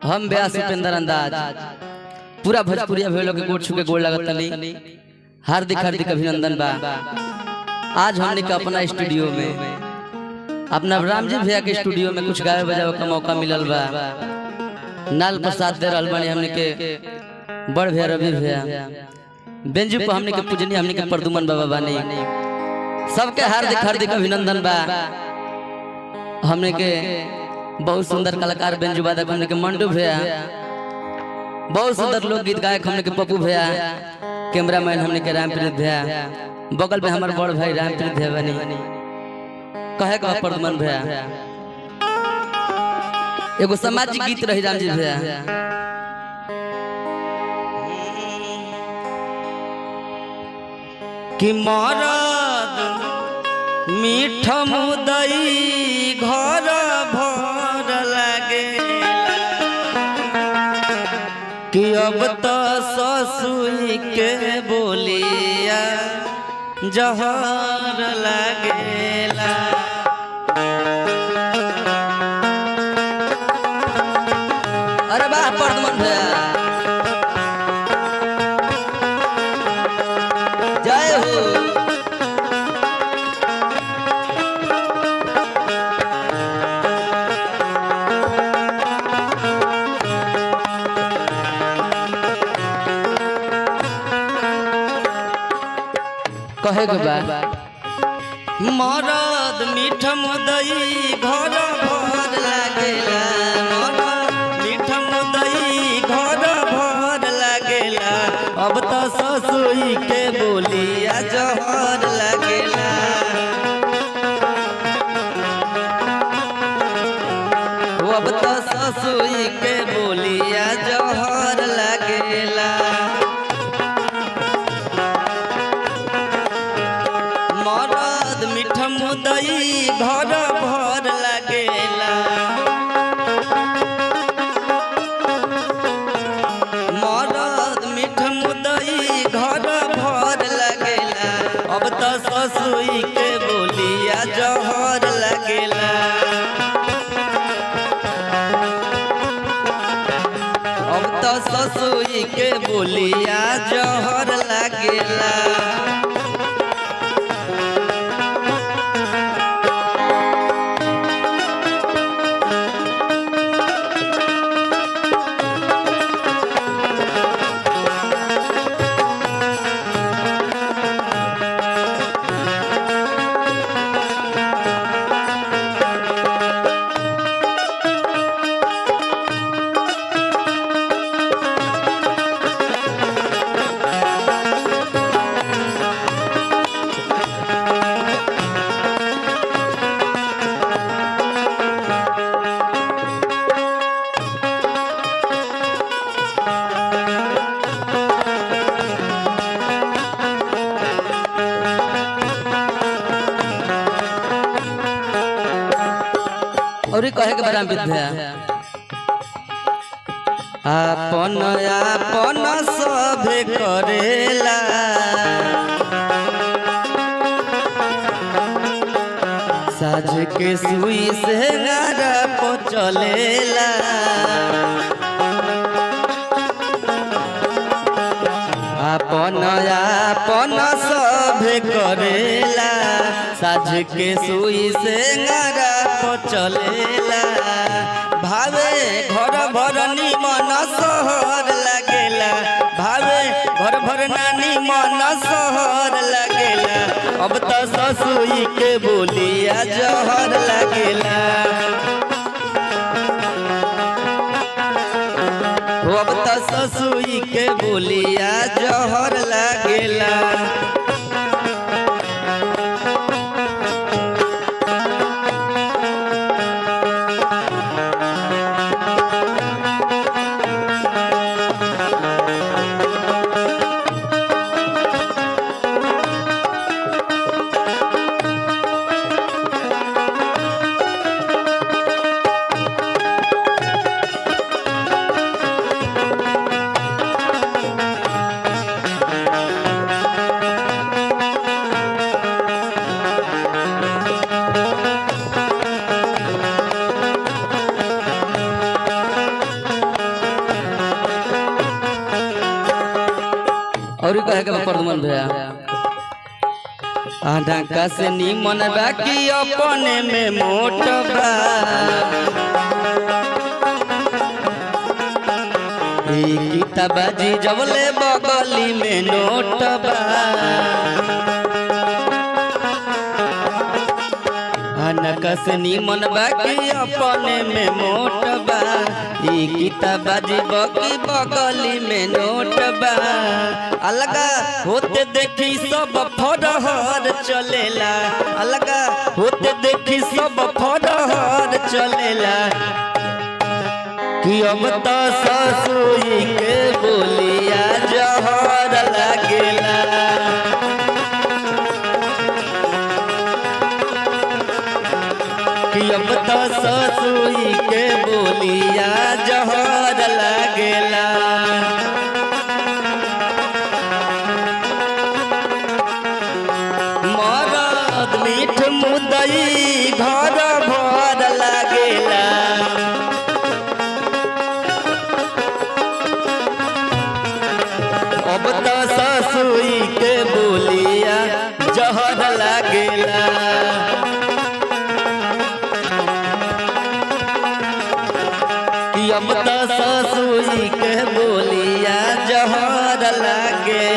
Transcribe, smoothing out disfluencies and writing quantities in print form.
हम व्यास उपेंद्र अंदाज पूरा भोजपुरिया भेलो के गोड़ छुके गोड़ लगत तली। हार्दिक हार्दिक अभिनंदन बा। आज हमने का अपना स्टूडियो में अपना रामजी भैया के स्टूडियो में कुछ गावे बजावे का मौका मिलल बा। नाल प्रसाद दे रहल बानी हमने के बड़ भैया रवि भैया। बेंजू पर हमने के पूजनी हमने के प्रदुमन बाबा बानी। सबके हार्दिक हार्दिक अभिनंदन बा। हमने के बहुत सुंदर कलाकार बेंजू वादक हमने के मंडू भैया, बहुत सुंदर लोक गीत गायक हमने के पप्पू भैया, कैमरामैन हमने के रामप्रीत भैया, बगल में हमारे बड़ भाई रामप्रीत भैया बनी। कहे का प्रदुमन भैया एगो सामाजिक गीत रही रामजी भैया। कि मरद मीठ मुदई घर भर लागे कि अब तो ससुई के बोलिया जहर लागेला। अरे वाह प्रदुमन भैया जय हो। कहे के बा मरद मीठ मुदई घर भर लागेला, मरद मीठ मुदई घर भर लागेला, अब तो ससुई के बोलिया जहर लागेला। अब तो ससुई के बोलिया जहर लागेला। मरद मीठ मुदई घर भर लागेला, मरद मीठ मुदई घर भर लागेला, अब तो ससुई के बोलिया जहर लागेला। अब तो ससुई के बोलिया जहर लागेला। और कहे के बारे में भैया आपन आपन सभे करेला, साझ के सुई से गारा को चलेला। आपन आपन सभे करेला, साझ के सुई से गारा को चलेला। भावे घर भर निमन सहर लागेला, भावे घर भर नानी मन सहर लागेला, अब तो ससुई के बोलिया जहर लागेला। अब तो ससुई के बोलिया जहर लागेला। और कहे के प्रदुमन भैया ढंका से निमन बाकी अपने में मोट बा किताबाजी जबले बगली में नोट बा ढंका से निमन बाकी अपने में मोट बा किताबाजी बगी बगली में नोट बा अलगा होते देखी सब फरहर चलेला अलगा होते देखी सब फरहर चलेला कि अब तो ससुई के बोलिया जहर लागेला कि अब तो ससुई के बोलिया जहर लागेला मरद मीठ मुदई घर भर लागेला अब तो ससुई के बोलिया जहर लागेला कि अब तो ससुई के बोलिया जहर लागे।